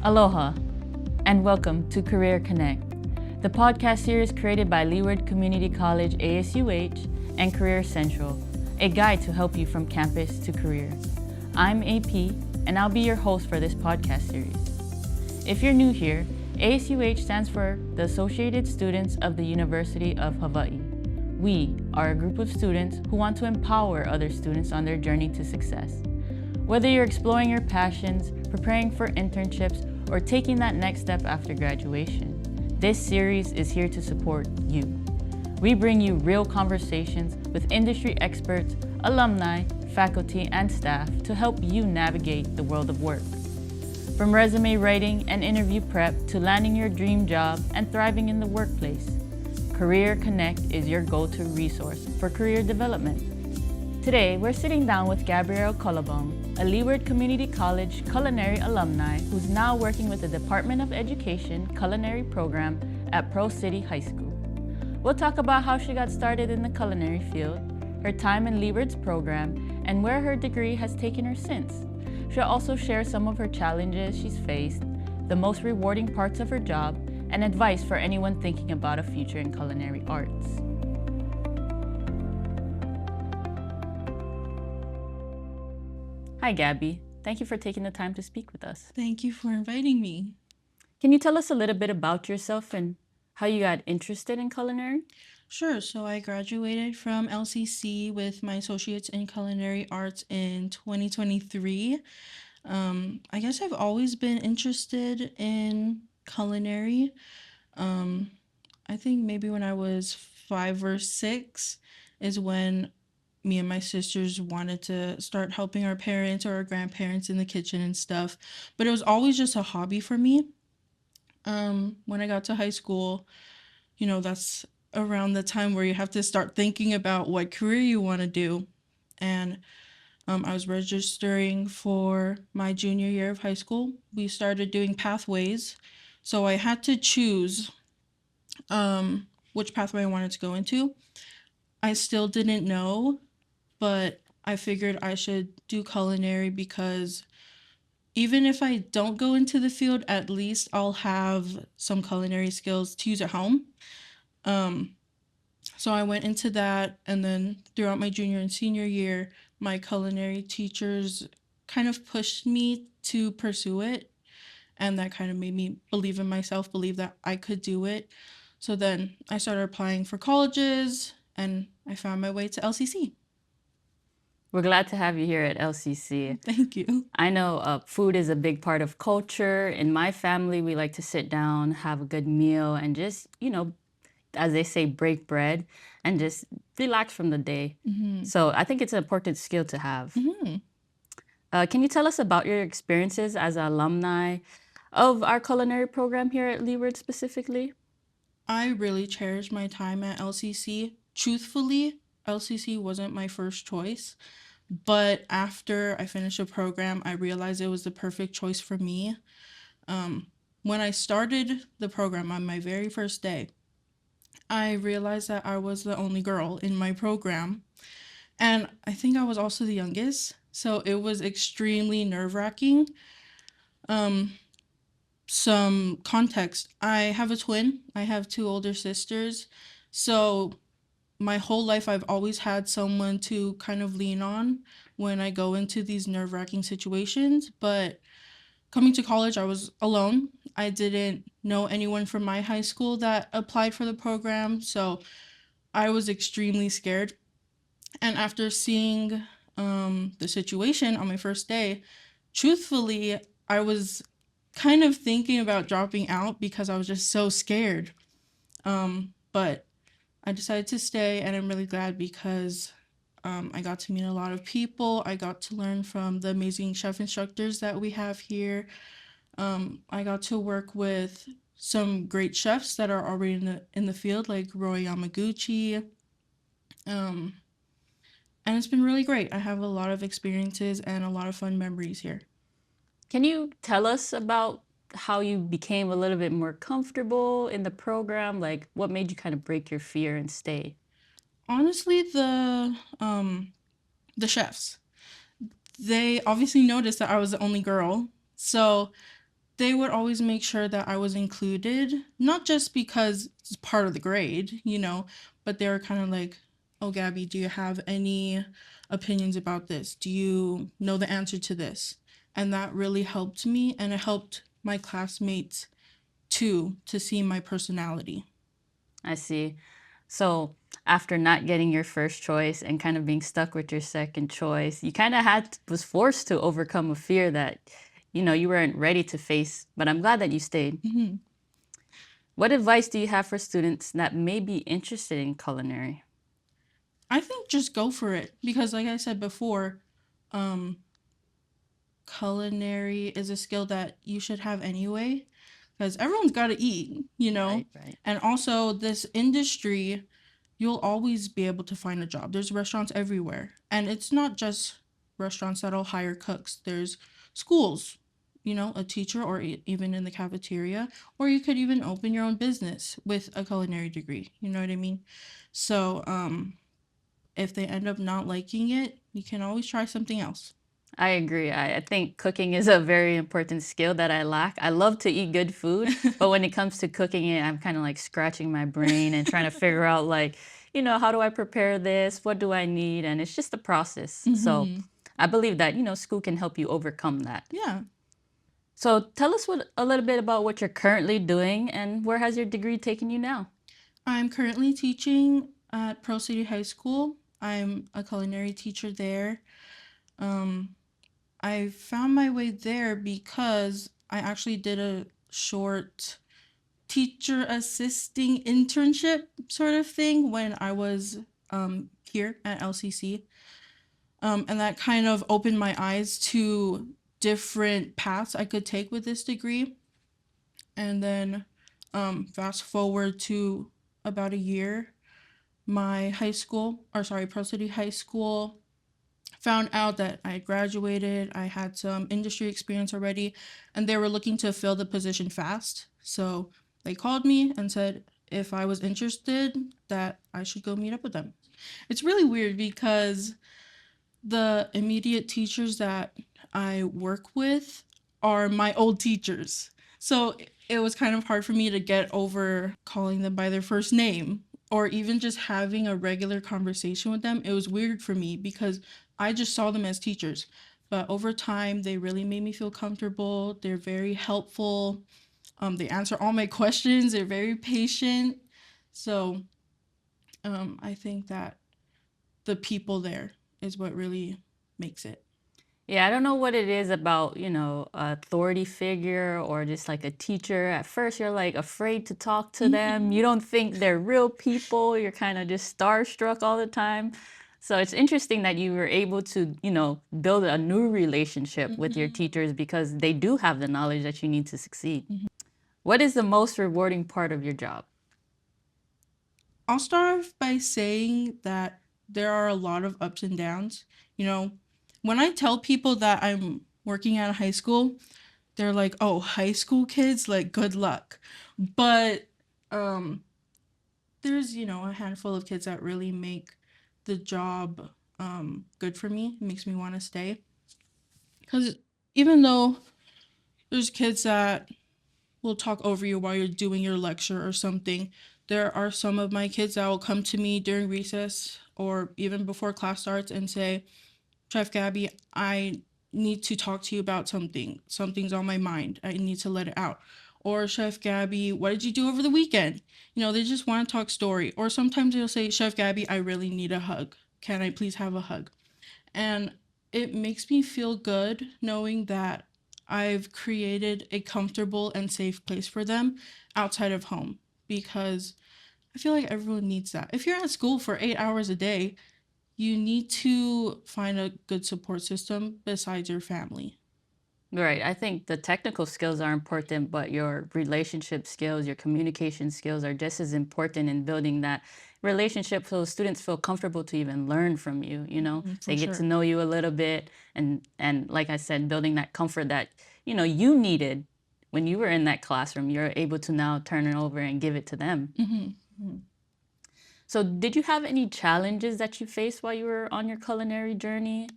Aloha, and welcome to Career Connect, the podcast series created by Leeward Community College ASUH and Career Central, a guide to help you from campus to career. I'm AP, and I'll be your host for this podcast series. If you're new here, ASUH stands for the Associated Students of the University of Hawaii. We are a group of students who want to empower other students on their journey to success. Whether you're exploring your passions, preparing for internships, or taking that next step after graduation, this series is here to support you. We bring you real conversations with industry experts, alumni, faculty, and staff to help you navigate the world of work. From resume writing and interview prep to landing your dream job and thriving in the workplace, Career Connect is your go-to resource for career development. Today, we're sitting down with Gabrielle Colobong, a Leeward Community College culinary alumni who's now working with the Department of Education culinary program at Pro City High School. We'll talk about how she got started in the culinary field, her time in Leeward's program, and where her degree has taken her since. She'll also share some of her challenges she's faced, the most rewarding parts of her job, and advice for anyone thinking about a future in culinary arts. Hi, Gabby. Thank you for taking the time to speak with us. Thank you for inviting me. Can you tell us a little bit about yourself and how you got interested in culinary? Sure. So I graduated from LCC with my associates in culinary arts in 2023. I guess I've always been interested in culinary. I think maybe when I was 5 or 6 is when me and my sisters wanted to start helping our parents or our grandparents in the kitchen and stuff. But it was always just a hobby for me. When I got to high school, that's around the time where you have to start thinking about what career you want to do. And I was registering for my junior year of high school. We started doing pathways. So I had to choose which pathway I wanted to go into. I still didn't know, but I figured I should do culinary because even if I don't go into the field, at least I'll have some culinary skills to use at home. So I went into that, and then throughout my junior and senior year, my culinary teachers kind of pushed me to pursue it, and that kind of made me believe in myself, believe that I could do it. So then I started applying for colleges, and I found my way to LCC. We're glad to have you here at LCC. Thank you. I know food is a big part of culture. In my family, we like to sit down, have a good meal, and just, as they say, break bread and just relax from the day. Mm-hmm. So I think it's an important skill to have. Mm-hmm. Can you tell us about your experiences as an alumni of our culinary program here at Leeward specifically? I really cherish my time at LCC. Truthfully, LCC wasn't my first choice, but after I finished the program, I realized it was the perfect choice for me. When I started the program on my very first day, I realized that I was the only girl in my program, and I think I was also the youngest, so it was extremely nerve-wracking. Some context. I have a twin. I have 2 older sisters, so my whole life I've always had someone to kind of lean on when I go into these nerve-wracking situations. But coming to college, I was alone. I didn't know anyone from my high school that applied for the program, so I was extremely scared. And after seeing the situation on my first day, truthfully, I was kind of thinking about dropping out because I was just so scared. But I decided to stay, and I'm really glad because I got to meet a lot of people. I got to learn from the amazing chef instructors that we have here. I got to work with some great chefs that are already in the field, like Roy Yamaguchi. And it's been really great. I have a lot of experiences and a lot of fun memories here. Can you tell us about how you became a little bit more comfortable in the program? Like, what made you kind of break your fear and stay? Honestly, the chefs, they obviously noticed that I was the only girl, so they would always make sure that I was included, not just because it's part of the grade, but they were kind of like, oh, Gabby, do you have any opinions about this? Do you know the answer to this? And that really helped me, and it helped my classmates too to see my personality. I see. So after not getting your first choice and kind of being stuck with your second choice, you kind of was forced to overcome a fear that, you weren't ready to face, but I'm glad that you stayed. hmm What advice do you have for students that may be interested in culinary? I think just go for it because, like I said before, um, culinary is a skill that you should have anyway because everyone's got to eat. Right, right. And also, this industry, you'll always be able to find a job. There's restaurants everywhere. And it's not just restaurants that'll hire cooks, there's schools, a teacher or even in the cafeteria. Or you could even open your own business with a culinary degree. You know what I mean? So, if they end up not liking it, you can always try something else. I agree. I think cooking is a very important skill that I lack. I love to eat good food, but when it comes to cooking it, I'm kind of like scratching my brain and trying to figure out like, how do I prepare this? What do I need? And it's just a process. So hmm I believe that, school can help you overcome that. Yeah. So tell us a little bit about what you're currently doing and where has your degree taken you now? I'm currently teaching at Pearl City High School. I'm a culinary teacher there. Um, I found my way there because I actually did a short teacher assisting internship sort of thing when I was here at LCC. And that kind of opened my eyes to different paths I could take with this degree. And then fast forward to about a year, my Pearl City High School found out that I had graduated, I had some industry experience already, and they were looking to fill the position fast. So they called me and said if I was interested, that I should go meet up with them. It's really weird because the immediate teachers that I work with are my old teachers. So it was kind of hard for me to get over calling them by their first name or even just having a regular conversation with them. It was weird for me because I just saw them as teachers. But over time, they really made me feel comfortable. They're very helpful. They answer all my questions. They're very patient. So I think that the people there is what really makes it. Yeah, I don't know what it is about, a authority figure or just like a teacher. At first, you're like afraid to talk to them. You don't think they're real people. You're kind of just starstruck all the time. So it's interesting that you were able to, build a new relationship with your teachers because they do have the knowledge that you need to succeed. What is the most rewarding part of your job? I'll start off by saying that there are a lot of ups and downs. When I tell people that I'm working at a high school, they're like, "Oh, high school kids, like good luck." But um there's, a handful of kids that really make the job good for me. It makes me want to stay. Cuz even though there's kids that will talk over you while you're doing your lecture or something, there are some of my kids that will come to me during recess or even before class starts and say, Chef Gabby, I need to talk to you about something. Something's on my mind. I need to let it out. Or Chef Gabby, what did you do over the weekend? They just want to talk story. Or sometimes they'll say, Chef Gabby, I really need a hug. Can I please have a hug? And it makes me feel good knowing that I've created a comfortable and safe place for them outside of home because I feel like everyone needs that. If you're at school for 8 hours a day, you need to find a good support system besides your family. Right. I think the technical skills are important, but your relationship skills, your communication skills are just as important in building that relationship so students feel comfortable to even learn from you. For They get to sure. know you a little bit and like I said, building that comfort that, you needed when you were in that classroom. You're able to now turn it over and give it to them. hmm So did you have any challenges that you faced while you were on your culinary journey?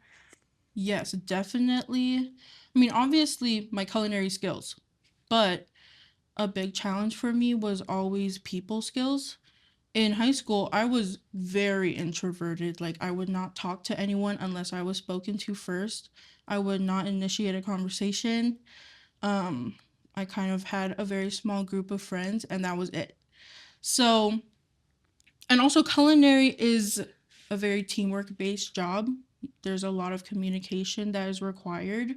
Yes, definitely. I mean, obviously, my culinary skills. But a big challenge for me was always people skills. In high school, I was very introverted. Like, I would not talk to anyone unless I was spoken to first. I would not initiate a conversation. Um, I kind of had a very small group of friends, and that was it. So, and also, culinary is a very teamwork based job. There's a lot of communication that is required.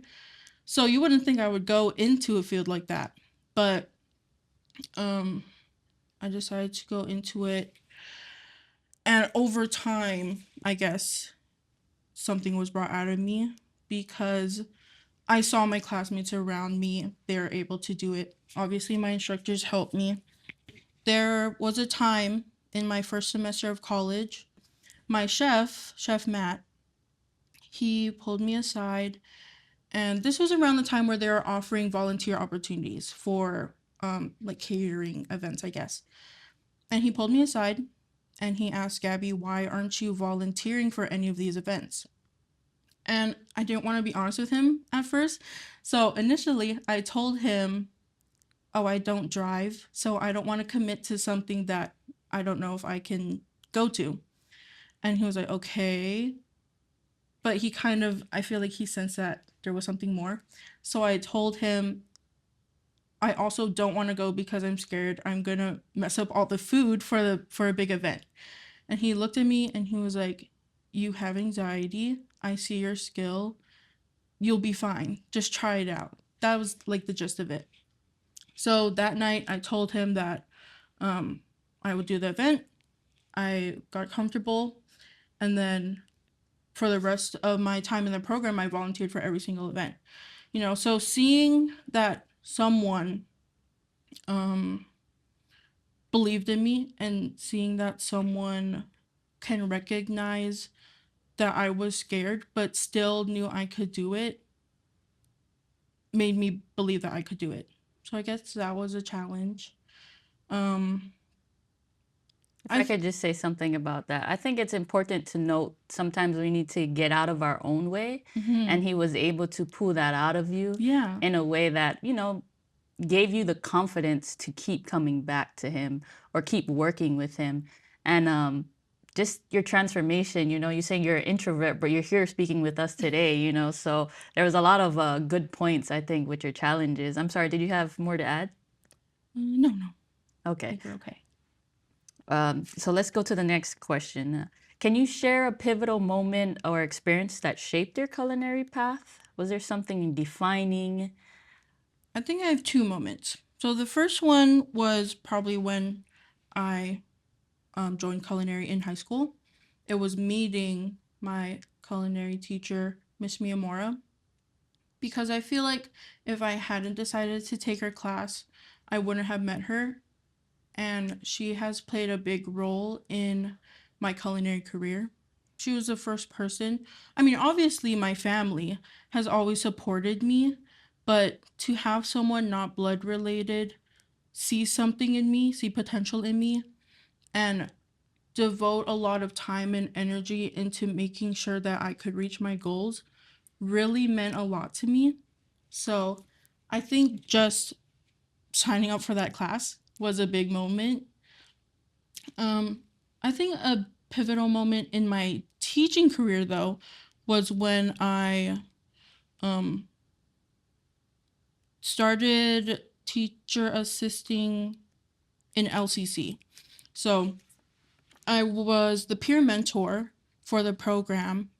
So, you wouldn't think I would go into a field like that. But um, I decided to go into it. And over time, I guess something was brought out of me because I saw my classmates around me. They were able to do it. Obviously, my instructors helped me. There was a time in my first semester of college, my Chef Matt, he pulled me aside. And this was around the time where they were offering volunteer opportunities for like catering events, I guess. And he pulled me aside and he asked Gabby, why aren't you volunteering for any of these events? And I didn't want to be honest with him at first. So initially, I told him, oh, I don't drive, so I don't want to commit to something that I don't know if I can go to. And he was like, okay. But he kind of, I feel like he sensed that there was something more. So I told him, I also don't want to go because I'm scared I'm going to mess up all the food for a big event. And he looked at me and he was like, you have anxiety. I see your skill. You'll be fine. Just try it out. That was like the gist of it. So that night I told him that I would do the event. I got comfortable. And then for the rest of my time in the program, I volunteered for every single event. You know, so seeing that someone believed in me and seeing that someone can recognize that I was scared but still knew I could do it made me believe that I could do it. So I guess that was a challenge. Um If I I could just say something about that, I think it's important to note sometimes we need to get out of our own way. And mhm. he was able to pull that out of you Yeah. in a way that, gave you the confidence to keep coming back to him or keep working with him. And just your transformation, you're saying you're an introvert, but you're here speaking with us today, so there was a lot of good points, I think, with your challenges. I'm sorry, did you have more to add? No, no. I Okay. think we're okay. So let's go to the next question. Can you share a pivotal moment or experience that shaped your culinary path? Was there something defining? I think I have two moments. So the first one was probably when I joined culinary in high school. It was meeting my culinary teacher, Miss Miyamura, because I feel like if I hadn't decided to take her class, I wouldn't have met her. And she has played a big role in my culinary career. She was the first person. I mean, obviously, my family has always supported me, but to have someone not blood related see something in me, see potential in me, and devote a lot of time and energy into making sure that I could reach my goals really meant a lot to me. So I think just signing up for that class was a big moment. Um, I think a pivotal moment in my teaching career, though, was when I um, started teacher assisting in LCC. So I was the peer mentor for the program,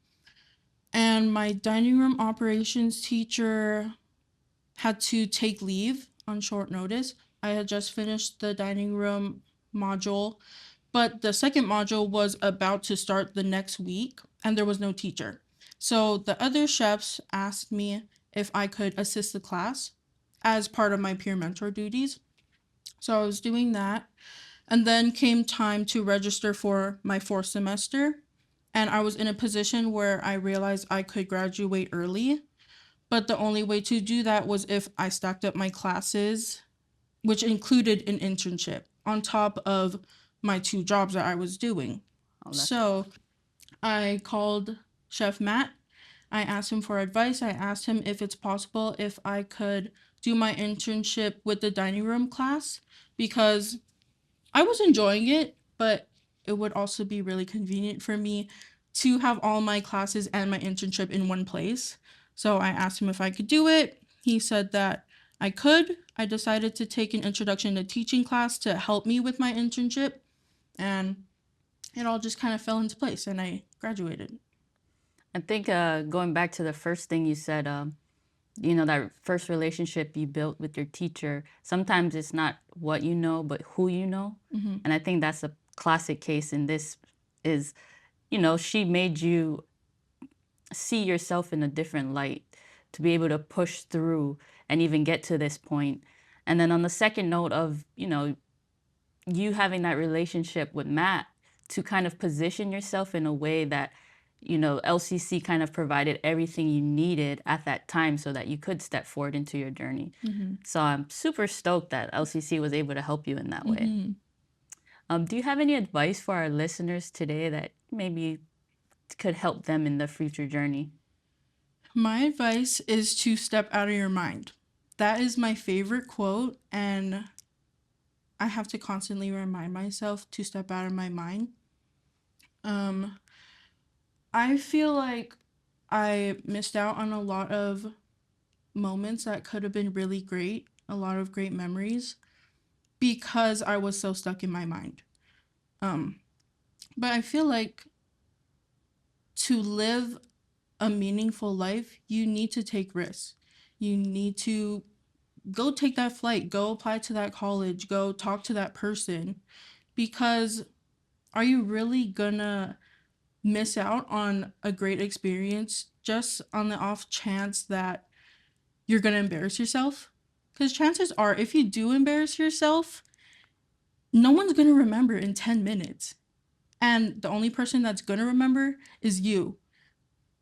and my dining room operations teacher had to take leave on short notice. I had just finished the dining room module, but the second module was about to start the next week, and there was no teacher. So the other chefs asked me if I could assist the class as part of my peer mentor duties. So I was doing that. And then came time to register for my fourth semester. And I was in a position where I realized I could graduate early. But the only way to do that was if I stacked up my classes, which included an internship on top of my two jobs that I was doing. Oh, that's So I called Chef Matt. I asked him for advice. I asked him if it's possible if I could do my internship with the dining room class because I was enjoying it, but it would also be really convenient for me to have all my classes and my internship in one place. So I asked him if I could do it. He said that I could. I decided to take an introduction to teaching class to help me with my internship, and it all just kind of fell into place and I graduated. I think going back to the first thing you said, that first relationship you built with your teacher, sometimes it's not what you know, but who you know. Mm-hmm. And I think that's a classic case in this is, she made you see yourself in a different light to be able to push through and even get to this point. And then on the second note of, you having that relationship with Matt to kind of position yourself in a way that, LCC kind of provided everything you needed at that time so that you could step forward into your journey. Mm-hmm. So I'm super stoked that LCC was able to help you in that way. Mm-hmm. Do you have any advice for our listeners today that maybe could help them in their future journey? My advice is to step out of your mind. That is my favorite quote, and I have to constantly remind myself to step out of my mind. I feel like I missed out on a lot of moments that could have been really great, a lot of great memories, because I was so stuck in my mind. But I feel like to live a meaningful life, you need to take risks. You need to go take that flight, go apply to that college, go talk to that person, because are you really gonna miss out on a great experience just on the off chance that you're gonna embarrass yourself? Because chances are, if you do embarrass yourself, no one's gonna remember in 10 minutes. And the only person that's gonna remember is you.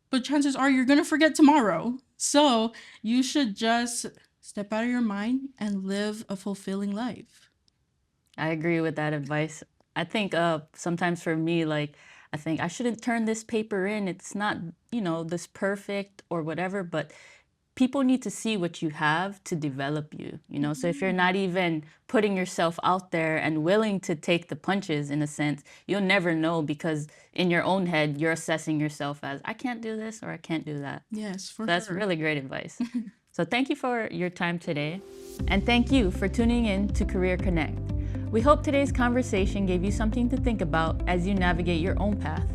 But chances are you're gonna forget tomorrow. So you should just step out of your mind and live a fulfilling life. I agree with that advice. I think sometimes for me, I think I shouldn't turn this paper in. It's not, this perfect or whatever, but people need to see what you have to develop you, So if you're not even putting yourself out there and willing to take the punches in a sense, you'll never know because in your own head, you're assessing yourself as, I can't do this or I can't do that. Yes, for So that's sure. really great advice. So thank you for your time today. And thank you for tuning in to Career Connect. We hope today's conversation gave you something to think about as you navigate your own path.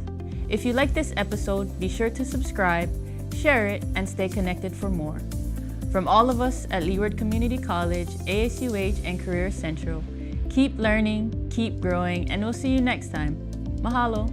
If you like this episode, be sure to subscribe, share it, and stay connected for more. From all of us at Leeward Community College, ASUH, and Career Central, keep learning, keep growing, and we'll see you next time. Mahalo!